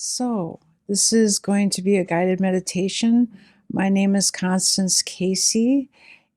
So, this is going to be a guided meditation. My name is Constance Casey,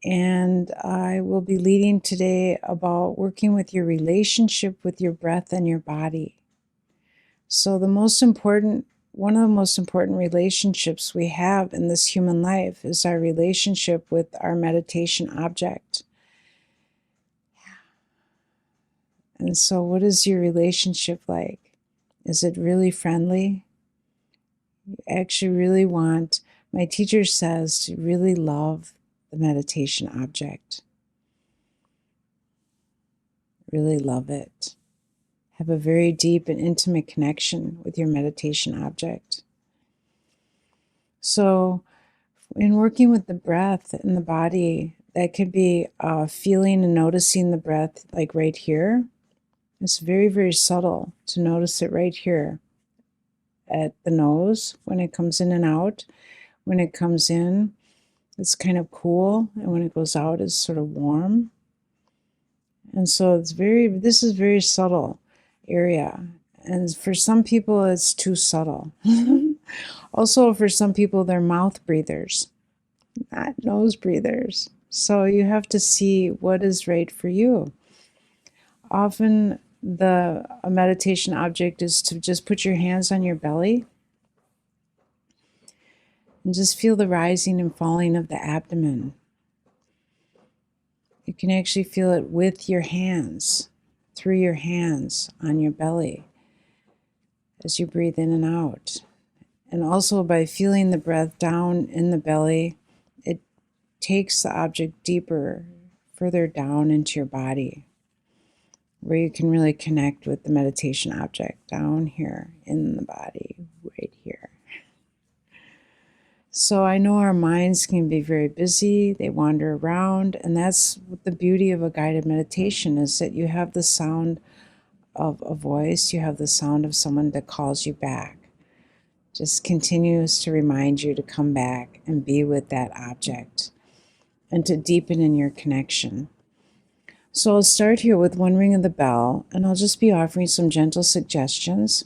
and I will be leading today about working with your relationship with your breath and your body. So, one of the most important relationships we have in this human life is our relationship with our meditation object. And so, what is your relationship like? Is it really friendly? You actually really want, my teacher says, to really love the meditation object. Really love it. Have a very deep and intimate connection with your meditation object. So, in working with the breath in the body, that could be feeling and noticing the breath, like right here. It's very, very subtle to notice it right here at the nose when it comes in and out. When it comes in, it's kind of cool, and when it goes out, it's sort of warm. And so this is very subtle area. And for some people, it's too subtle. Also, for some people, they're mouth breathers, not nose breathers. So you have to see what is right for you. Often, a meditation object is to just put your hands on your belly and just feel the rising and falling of the abdomen. You can actually feel it with your hands, through your hands on your belly as you breathe in and out. And also by feeling the breath down in the belly, it takes the object deeper, further down into your body, where you can really connect with the meditation object down here in the body, right here. So I know our minds can be very busy, they wander around, and that's the beauty of a guided meditation, is that you have the sound of a voice, you have the sound of someone that calls you back. Just continues to remind you to come back and be with that object and to deepen in your connection. So I'll start here with one ring of the bell, and I'll just be offering some gentle suggestions.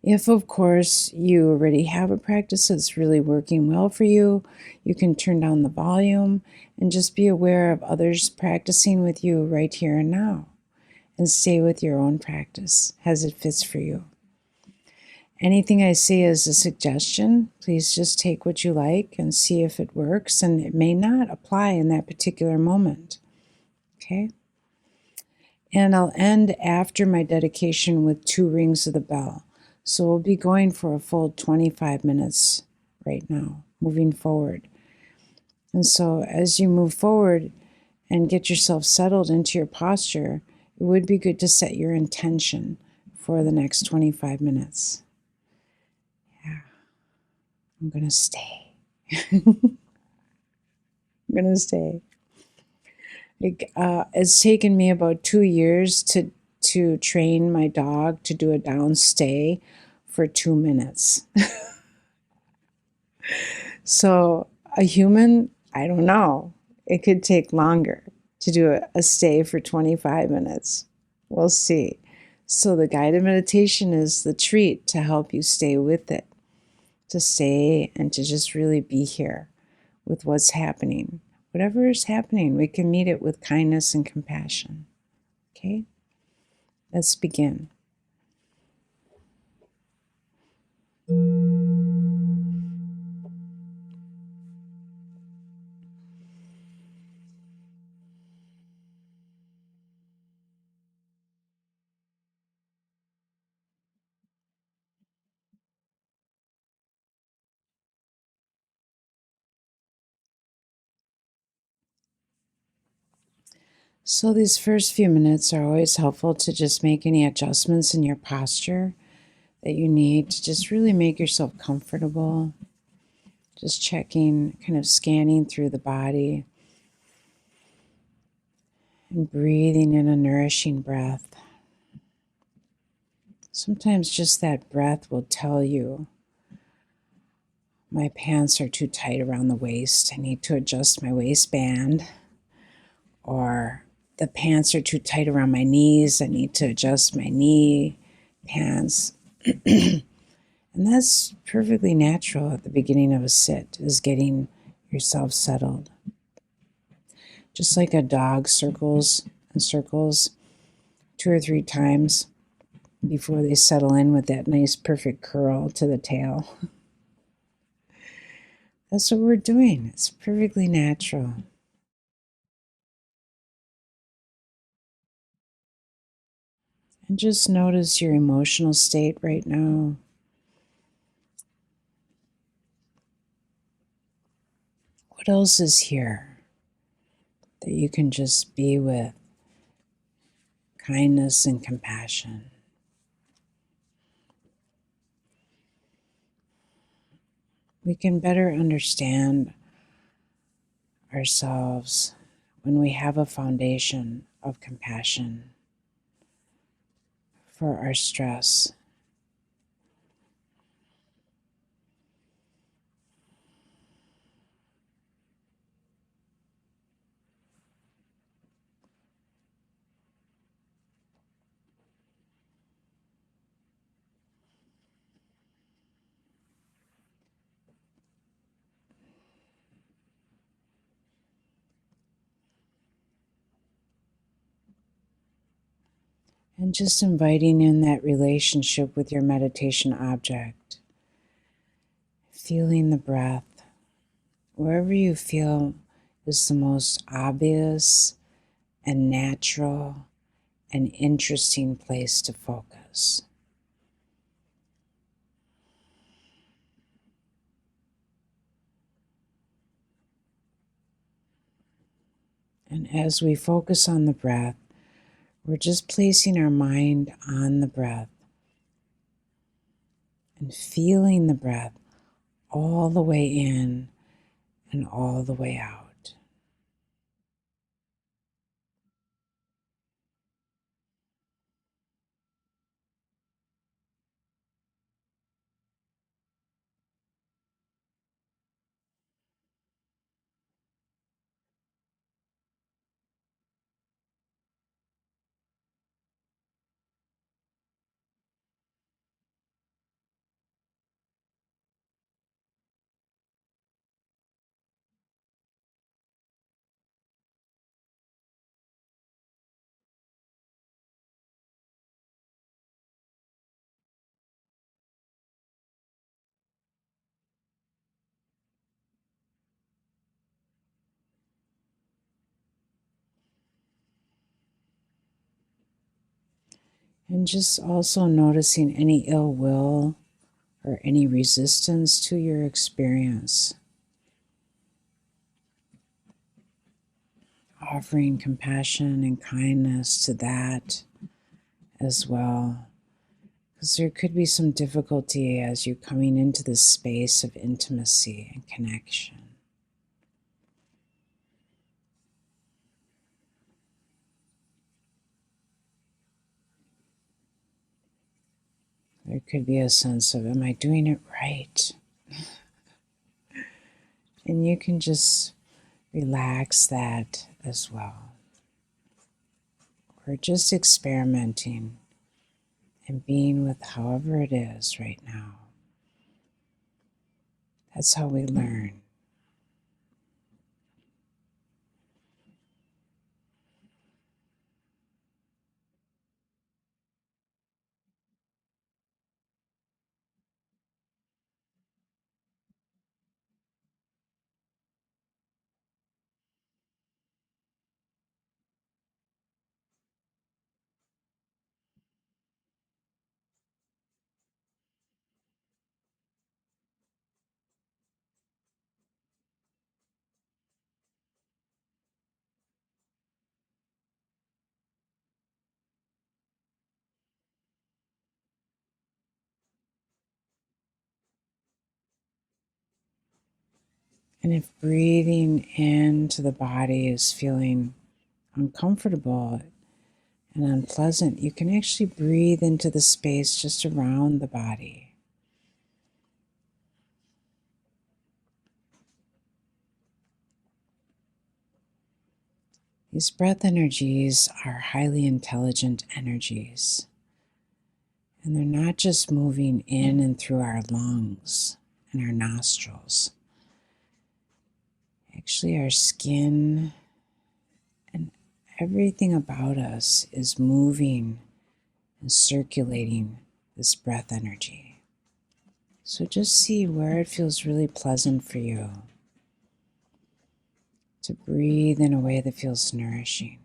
If, of course, you already have a practice that's really working well for you, you can turn down the volume and just be aware of others practicing with you right here and now, and stay with your own practice as it fits for you. Anything I say is a suggestion. Please just take what you like and see if it works, and it may not apply in that particular moment. Okay? And I'll end after my dedication with 2 rings of the bell. So we'll be going for a full 25 minutes right now, moving forward. And so as you move forward and get yourself settled into your posture, it would be good to set your intention for the next 25 minutes. Yeah, I'm going to stay. I'm going to stay. It's taken me about 2 years to train my dog to do a down stay for 2 minutes. So a human, I don't know. It could take longer to do a stay for 25 minutes. We'll see. So the guided meditation is the treat to help you stay with it, to stay and to just really be here with what's happening. Whatever is happening, we can meet it with kindness and compassion. Okay? Let's begin. So these first few minutes are always helpful to just make any adjustments in your posture that you need to just really make yourself comfortable. Just checking, kind of scanning through the body and breathing in a nourishing breath. Sometimes just that breath will tell you, my pants are too tight around the waist, I need to adjust my waistband. Or the pants are too tight around my knees, I need to adjust my knee pants. And that's perfectly natural at the beginning of a sit, is getting yourself settled. Just like a dog circles and circles 2 or 3 times before they settle in with that nice perfect curl to the tail. That's what we're doing. It's perfectly natural. And just notice your emotional state right now. What else is here that you can just be with kindness and compassion? We can better understand ourselves when we have a foundation of compassion for our stress. And just inviting in that relationship with your meditation object, feeling the breath, wherever you feel is the most obvious and natural and interesting place to focus. And as we focus on the breath, we're just placing our mind on the breath and feeling the breath all the way in and all the way out. And just also noticing any ill will or any resistance to your experience. Offering compassion and kindness to that as well. Because there could be some difficulty as you're coming into this space of intimacy and connection. There could be a sense of, am I doing it right? And you can just relax that as well. We're just experimenting and being with however it is right now. That's how we learn. And if breathing into the body is feeling uncomfortable and unpleasant, you can actually breathe into the space just around the body. These breath energies are highly intelligent energies, And they're not just moving in and through our lungs and our nostrils. Actually, our skin and everything about us is moving and circulating this breath energy. So just see where it feels really pleasant for you to breathe in a way that feels nourishing.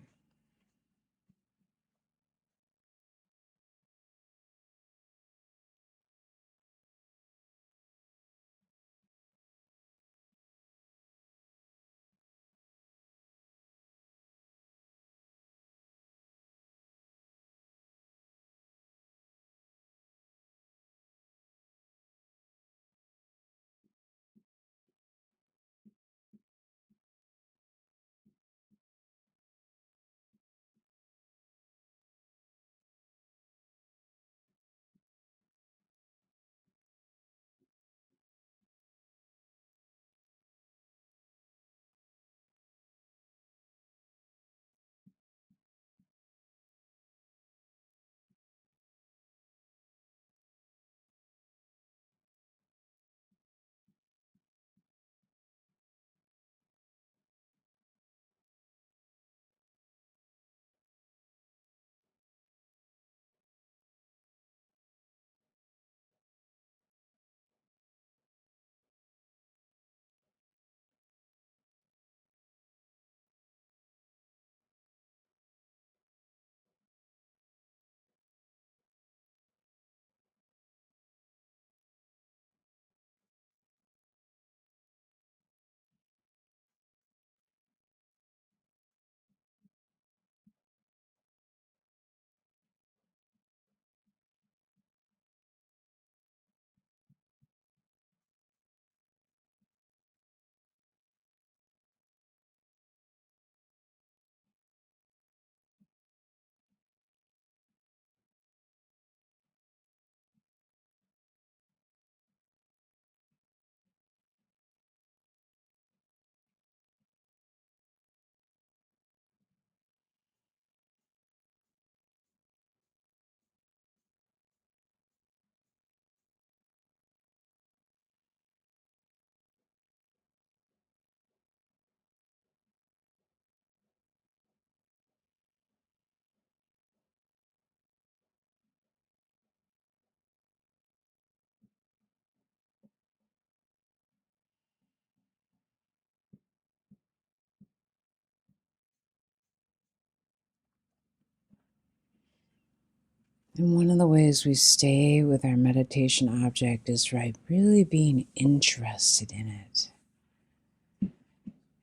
And one of the ways we stay with our meditation object is by really being interested in it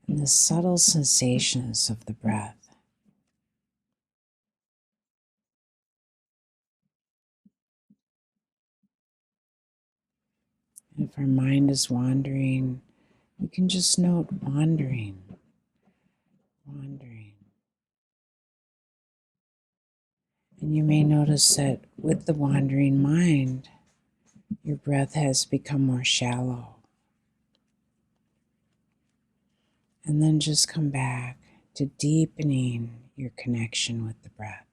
and the subtle sensations of the breath. And if our mind is wandering, we can just note wandering, wandering. And you may notice that with the wandering mind, your breath has become more shallow. And then just come back to deepening your connection with the breath.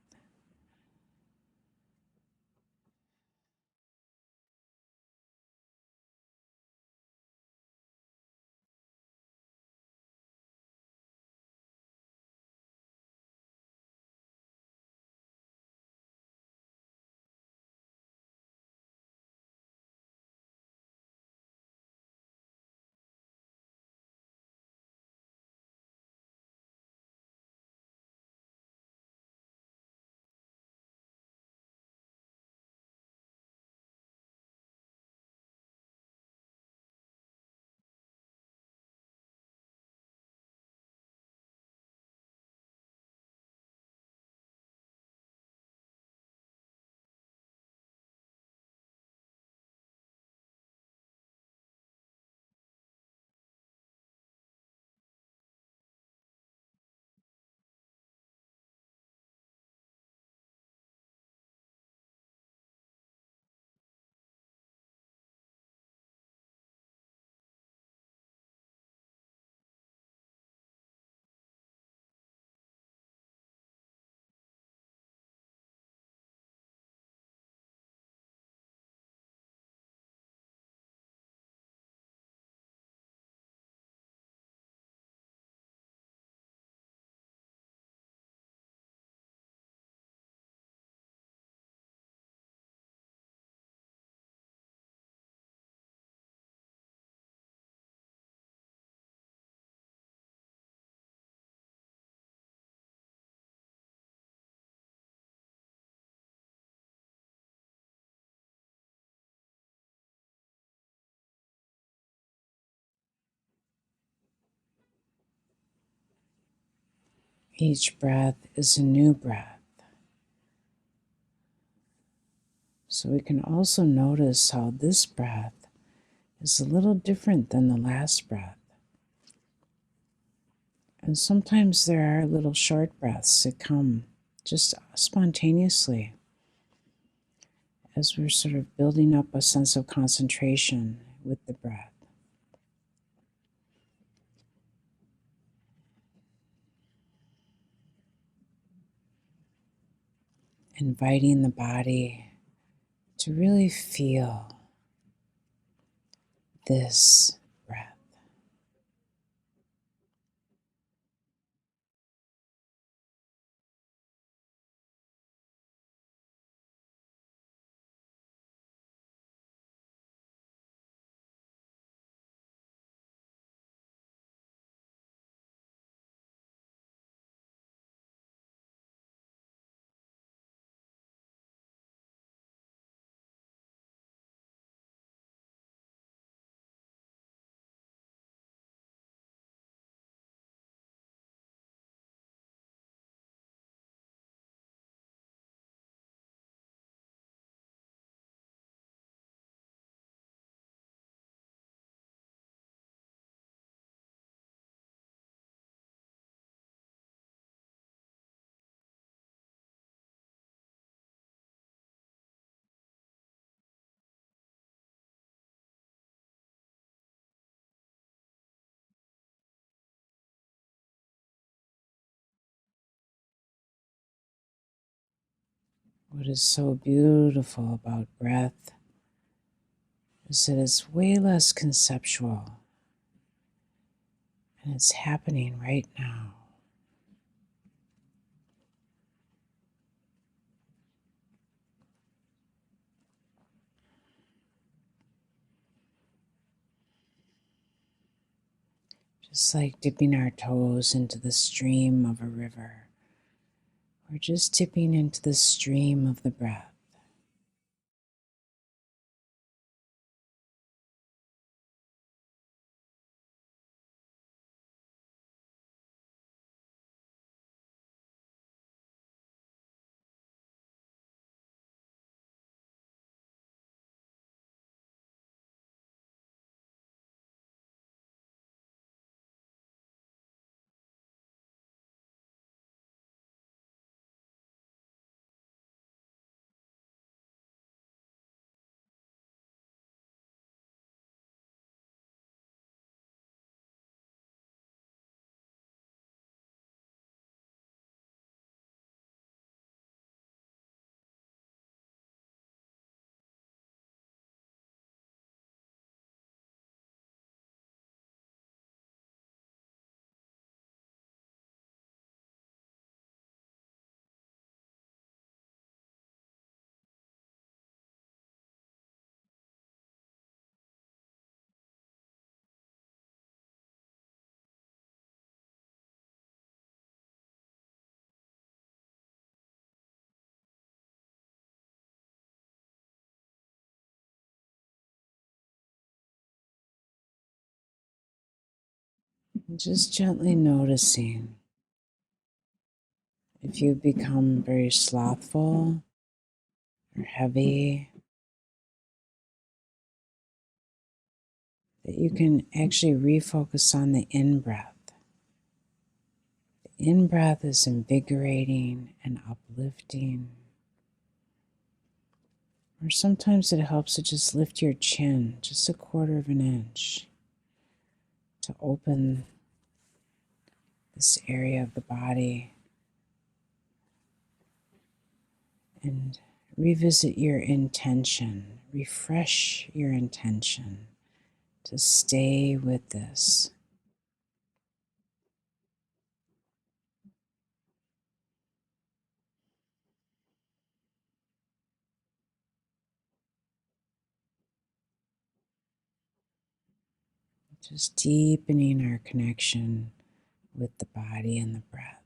Each breath is a new breath. So we can also notice how this breath is a little different than the last breath. And sometimes there are little short breaths that come just spontaneously as we're sort of building up a sense of concentration with the breath. Inviting the body to really feel this breath. What is so beautiful about breath is that it's way less conceptual and it's happening right now. Just like dipping our toes into the stream of a river. We're just dipping into the stream of the breath. And just gently noticing if you become very slothful or heavy, that you can actually refocus on the in breath. The in breath is invigorating and uplifting. Or sometimes it helps to just lift your chin just a quarter of an inch to open this area of the body and revisit your intention, refresh your intention to stay with this. Just deepening our connection with the body and the breath.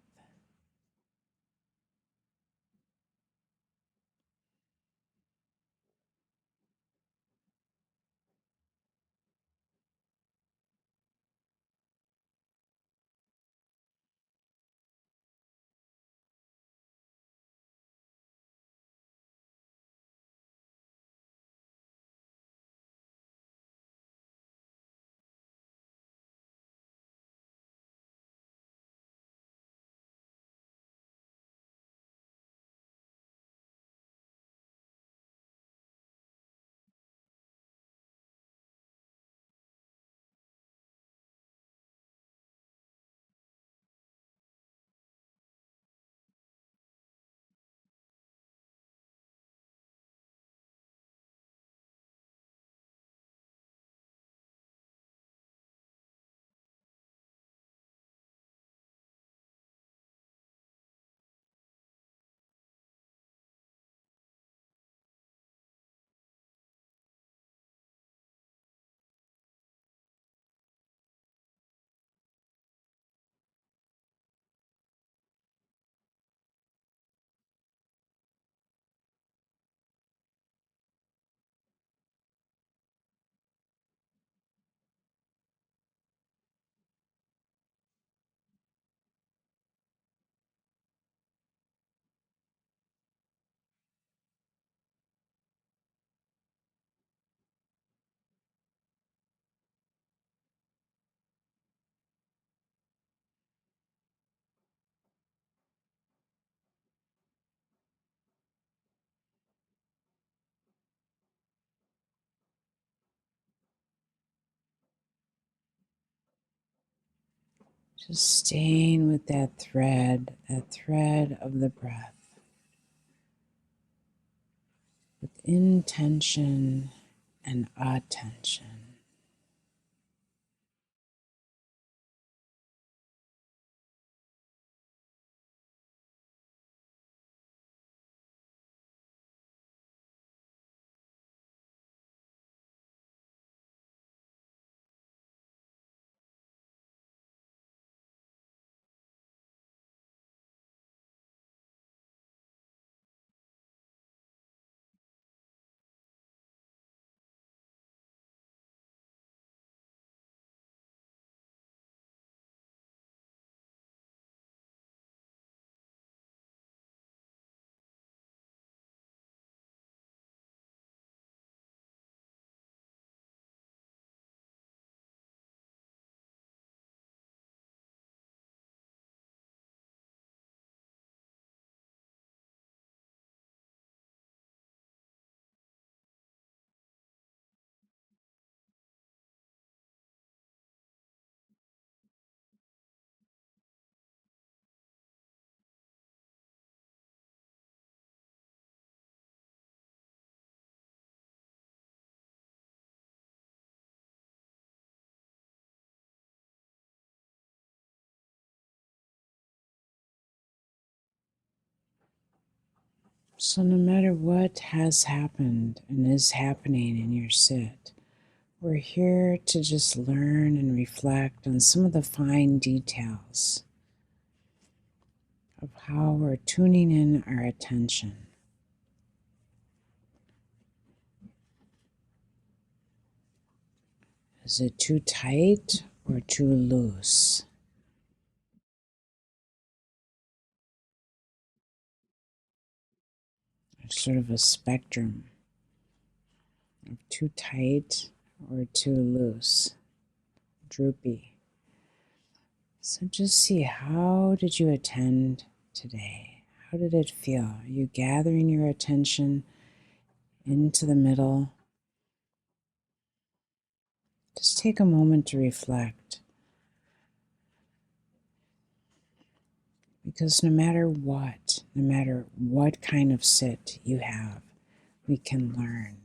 Just staying with that thread of the breath, with intention and attention. So, no matter what has happened and is happening in your sit, we're here to just learn and reflect on some of the fine details of how we're tuning in our attention. Is it too tight or too loose? There's sort of a spectrum of too tight or too loose, droopy. So just see, how did you attend today? How did it feel? Are you gathering your attention into the middle? Just take a moment to reflect, because no matter what kind of sit you have, we can learn.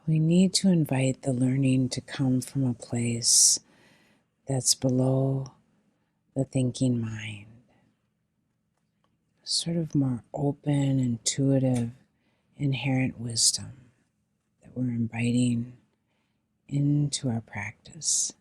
We need to invite the learning to come from a place that's below the thinking mind, sort of more open, intuitive, inherent wisdom that we're inviting into our practice.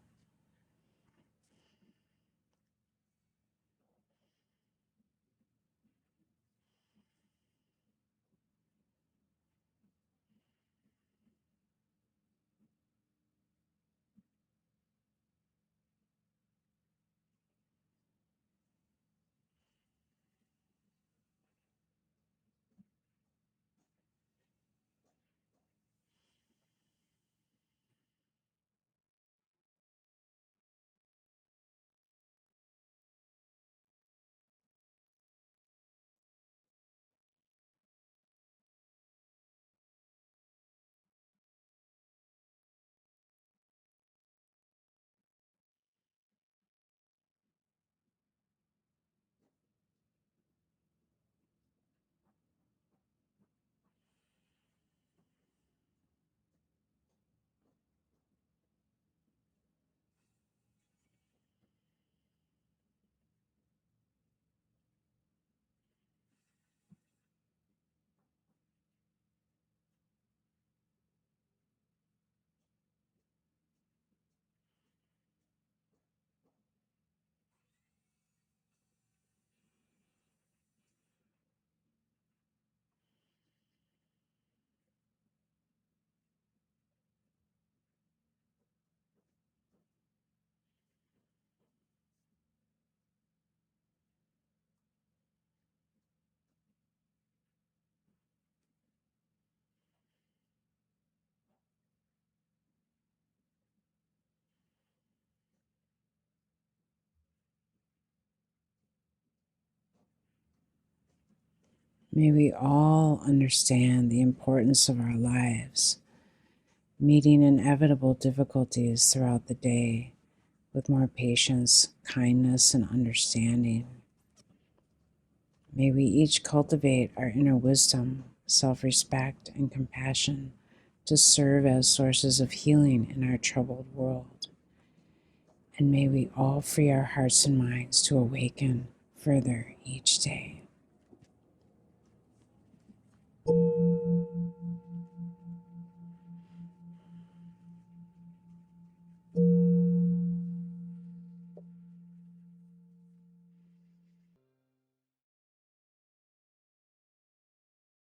May we all understand the importance of our lives, meeting inevitable difficulties throughout the day with more patience, kindness, and understanding. May we each cultivate our inner wisdom, self-respect, and compassion to serve as sources of healing in our troubled world. And may we all free our hearts and minds to awaken further each day.